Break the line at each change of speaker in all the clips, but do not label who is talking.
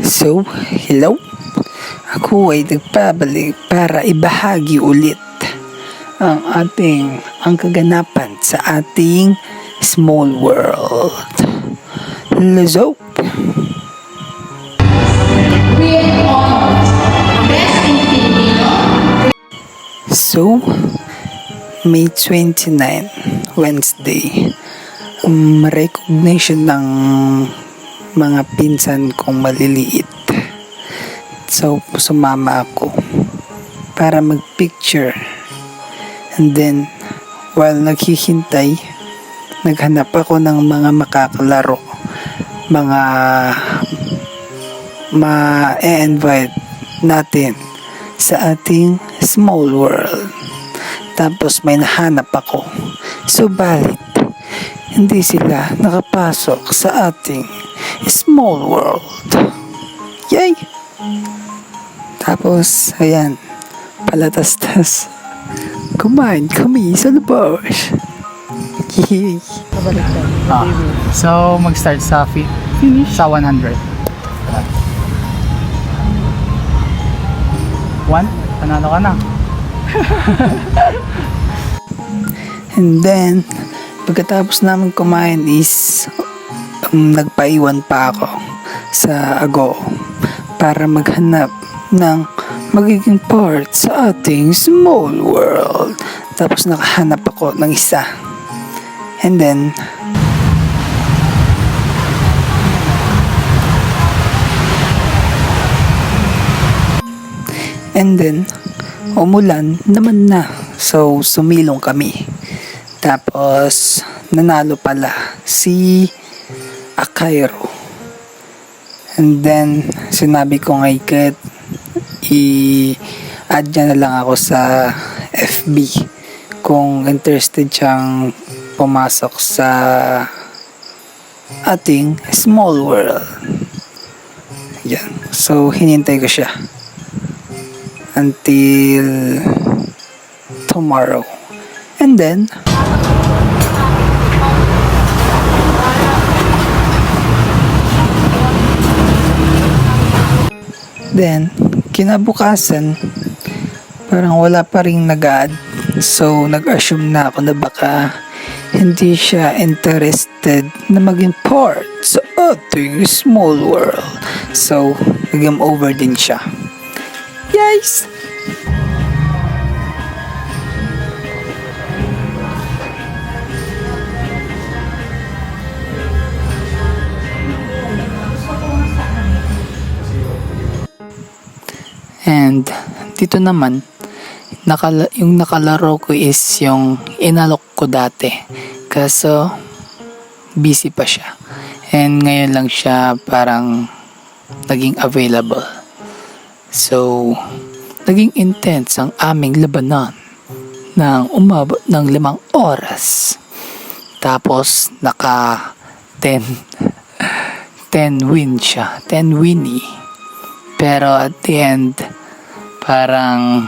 So, hello? Ako ay nagpabalik para ibahagi ulit ang kaganapan sa ating small world. Let's go! So, May 29, Wednesday, recognition ng mga pinsan kong maliliit. So, sumama ako para mag-picture. And then, while naghihintay, naghanap ako ng mga makakalaro. Mga ma-invite natin sa ating small world. Tapos may nahanap ako. Subalit, hindi sila nakapasok sa ating small world. Yay! Tapos, ayan, palatastas. Kumain kami sa labas. Yay!
So, mag-start sa finish sa 100. 1? Panalo ka na.
And then, pagkatapos namin kumain is nagpaiwan pa ako sa Ago para maghanap ng magiging part sa ating small world. Tapos nakahanap ako ng isa. And then, umulan naman na. So, sumilong kami. Tapos, nanalo pala si Akairo. And then, sinabi ko kay Kat, i-add niya na lang ako sa FB kung interested siyang pumasok sa ating small world. Yan. So, hinintay ko siya until tomorrow. And then, kinabukasan, parang wala pa rin nag-add. So, nag-assume na ako na baka hindi siya interested na maging part sa ating small world. So, nag-game over din siya. Yes! And dito naman, yung nakalaro ko is yung inalok ko dati. Kaso, busy pa siya. And ngayon lang siya parang naging available. So, naging intense ang aming labanan nang umabot ng 5 oras. Tapos, naka 10 win siya. 10 winnie. Pero at the end, parang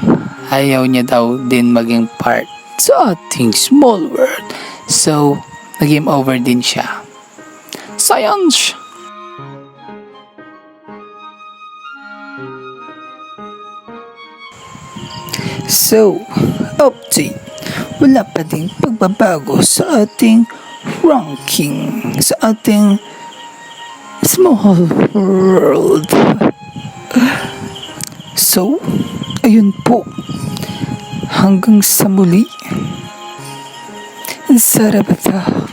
ayaw niya daw din maging part sa ating small world. So, nag-game over din siya. Science! So, update. Wala pa ding pagbabago sa ating ranking, sa ating small world. So, ayun po. Hanggang sa muli. Sarabata.